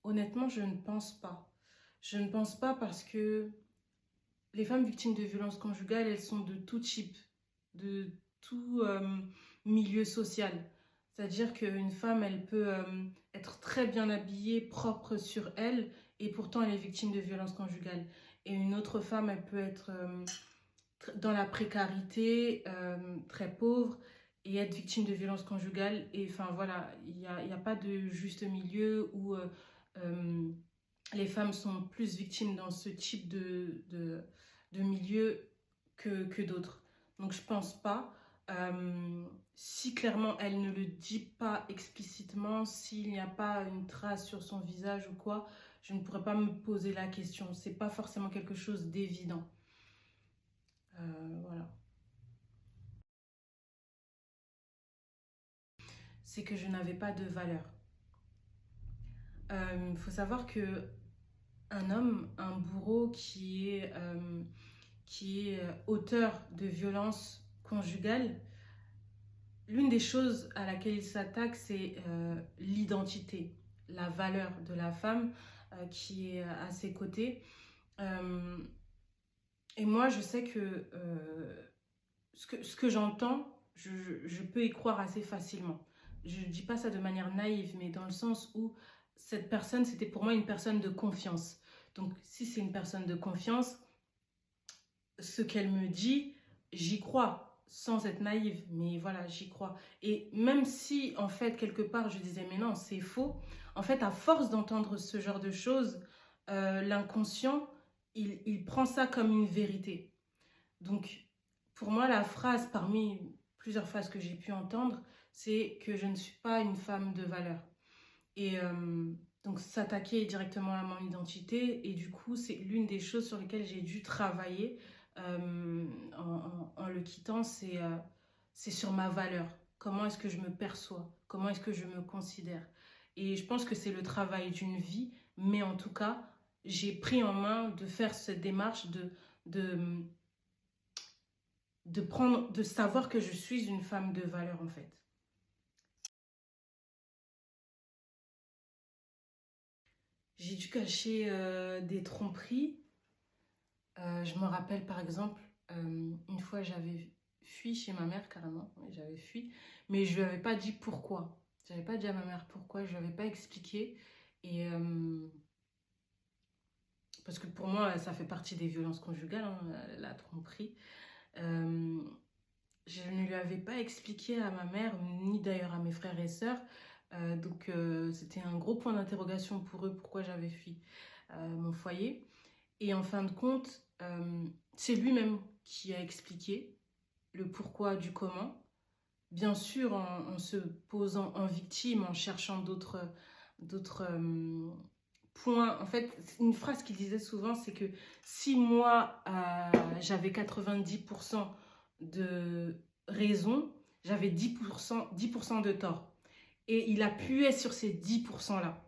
Honnêtement, je ne pense pas. Je ne pense pas parce que les femmes victimes de violences conjugales, elles sont de tout type, de tout milieu social. C'est-à-dire qu'une femme, elle peut être très bien habillée, propre sur elle, et pourtant elle est victime de violences conjugales. Et une autre femme, elle peut être dans la précarité, très pauvre, et être victime de violences conjugales. Et enfin voilà, il y a pas de juste milieu où euh, les femmes sont plus victimes dans ce type de milieu que d'autres. Donc je pense pas. Si clairement elle ne le dit pas explicitement, s'il n'y a pas une trace sur son visage ou quoi, je ne pourrais pas me poser la question. C'est pas forcément quelque chose d'évident. Voilà. C'est que je n'avais pas de valeur. Il faut savoir que un homme, un bourreau qui est auteur de violences conjugales, l'une des choses à laquelle il s'attaque, c'est l'identité, la valeur de la femme qui est à ses côtés. Euh, et moi, je sais que ce que j'entends, je peux y croire assez facilement. Je ne dis pas ça de manière naïve, mais dans le sens où cette personne, c'était pour moi une personne de confiance. Donc, si c'est une personne de confiance, ce qu'elle me dit, j'y crois, sans être naïve, mais voilà, j'y crois. Et même si, en fait, quelque part, je disais, mais non, c'est faux, en fait, à force d'entendre ce genre de choses, l'inconscient, il prend ça comme une vérité. Donc, pour moi, la phrase, parmi plusieurs phrases que j'ai pu entendre, c'est que je ne suis pas une femme de valeur. Et donc, s'attaquer directement à mon identité, et du coup, c'est l'une des choses sur lesquelles j'ai dû travailler en le quittant, c'est sur ma valeur. Comment est-ce que je me perçois? Comment est-ce que je me considère? Et je pense que c'est le travail d'une vie, mais en tout cas, j'ai pris en main de faire cette démarche de de savoir que je suis une femme de valeur en fait. J'ai dû cacher des tromperies. Je me rappelle par exemple, une fois j'avais fui chez ma mère carrément, oui, j'avais fui, mais je lui avais pas dit pourquoi. J'avais pas dit à ma mère pourquoi, je lui avais pas expliqué. Et parce que pour moi, ça fait partie des violences conjugales, hein, la tromperie. Euh, je ne lui avais pas expliqué à ma mère, ni d'ailleurs à mes frères et sœurs. Donc c'était un gros point d'interrogation pour eux, pourquoi j'avais fui mon foyer. Et en fin de compte, c'est lui-même qui a expliqué le pourquoi du comment. Bien sûr, en se posant en victime, en cherchant d'autres points. En fait, une phrase qu'il disait souvent, c'est que si moi, j'avais 90% de raison, j'avais 10% de tort. Et il appuyait sur ces 10%-là.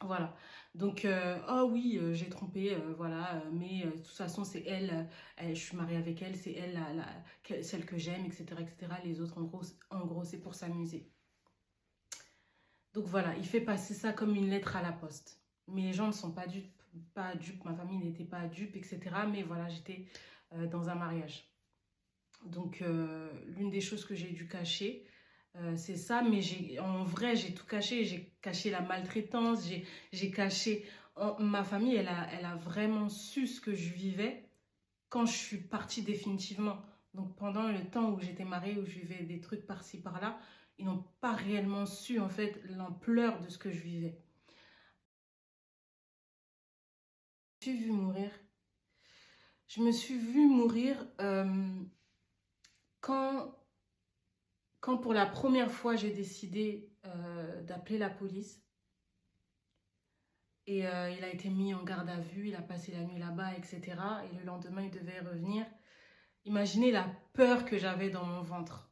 Voilà. Donc, oh oui, j'ai trompé, voilà, mais de toute façon, c'est elle, je suis mariée avec elle, c'est elle, celle que j'aime, etc., etc. Les autres, en gros c'est pour s'amuser. Donc voilà, il fait passer ça comme une lettre à la poste. Mais les gens ne sont pas dupes, pas dupes, ma famille n'était pas dupe, etc. Mais voilà, j'étais dans un mariage. Donc, l'une des choses que j'ai dû cacher, c'est ça, mais en vrai, j'ai tout caché. J'ai caché la maltraitance, j'ai caché... ma famille, elle a vraiment su ce que je vivais quand je suis partie définitivement. Donc pendant le temps où j'étais mariée, où je vivais des trucs par-ci, par-là, ils n'ont pas réellement su en fait l'ampleur de ce que je vivais. Je me suis vue mourir. Je me suis vue mourir quand, quand pour la première fois j'ai décidé d'appeler la police. Et il a été mis en garde à vue, il a passé la nuit là-bas, etc. Et le lendemain, il devait revenir. Imaginez la peur que j'avais dans mon ventre.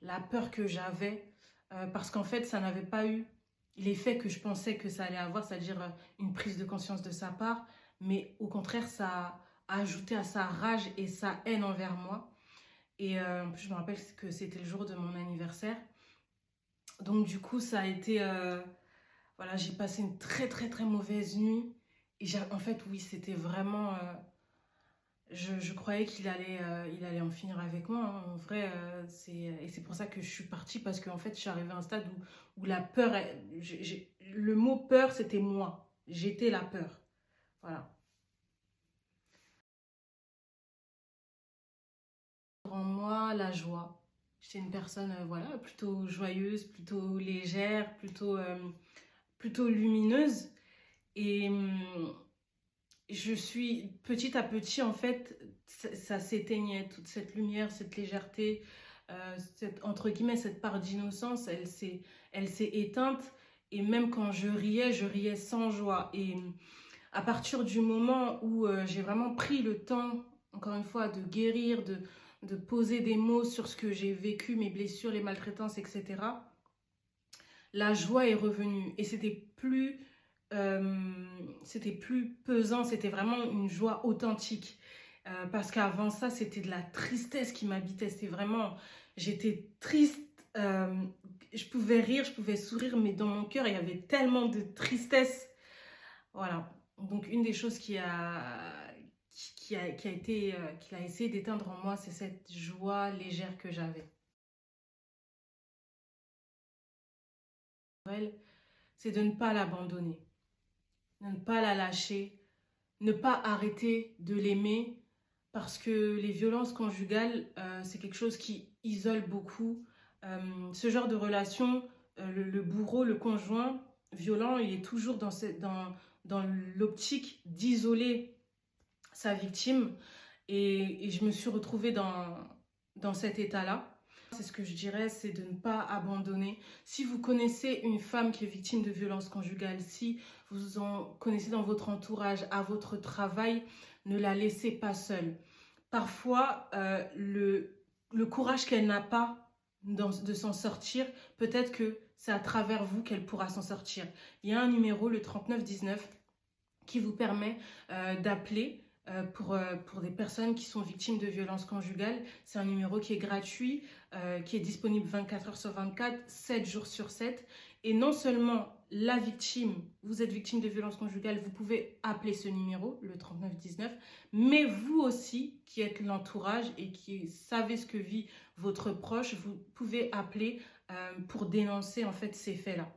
La peur que j'avais, parce qu'en fait, ça n'avait pas eu l'effet que je pensais que ça allait avoir, c'est-à-dire une prise de conscience de sa part. Mais au contraire, ça a ajouté à sa rage et sa haine envers moi. Et en plus, je me rappelle que c'était le jour de mon anniversaire. Donc du coup, ça a été... Voilà, j'ai passé une très mauvaise nuit. Et en fait, oui, c'était vraiment... je croyais il allait en finir avec moi, hein. En vrai, et c'est pour ça que je suis partie, parce qu'en fait, je suis arrivée à un stade où la peur, le mot peur, c'était moi. J'étais la peur. Voilà. En moi, la joie. J'étais une personne, voilà, plutôt joyeuse, plutôt légère, plutôt lumineuse. Et je suis petit à petit, en fait, ça s'éteignait, toute cette lumière, cette légèreté, entre guillemets, cette part d'innocence, elle s'est éteinte. Et même quand je riais sans joie. Et à partir du moment où j'ai vraiment pris le temps, encore une fois, de guérir, de poser des mots sur ce que j'ai vécu, mes blessures, les maltraitances, etc., la joie est revenue. Et c'était plus pesant, c'était vraiment une joie authentique. Parce qu'avant ça, c'était de la tristesse qui m'habitait. C'était vraiment, j'étais triste. Je pouvais rire, je pouvais sourire, mais dans mon cœur, il y avait tellement de tristesse. Voilà. Donc, une des choses qu'il a essayé d'éteindre en moi, c'est cette joie légère que j'avais. C'est de ne pas l'abandonner, de ne pas la lâcher, ne pas arrêter de l'aimer, parce que les violences conjugales, c'est quelque chose qui isole beaucoup. Ce genre de relation, le bourreau, le conjoint violent, il est toujours dans l'optique d'isoler sa victime. Et je me suis retrouvée dans cet état-là. C'est ce que je dirais, c'est de ne pas abandonner. Si vous connaissez une femme qui est victime de violences conjugales, si vous en connaissez dans votre entourage, à votre travail, ne la laissez pas seule. Parfois, le courage qu'elle n'a pas de s'en sortir, peut-être que c'est à travers vous qu'elle pourra s'en sortir. Il y a un numéro, le 3919, qui vous permet d'appeler pour des personnes qui sont victimes de violences conjugales. C'est un numéro qui est gratuit, qui est disponible 24 heures sur 24, 7 jours sur 7. Et non seulement la victime, vous êtes victime de violences conjugales, vous pouvez appeler ce numéro, le 3919, mais vous aussi, qui êtes l'entourage et qui savez ce que vit votre proche, vous pouvez appeler pour dénoncer en fait ces faits-là.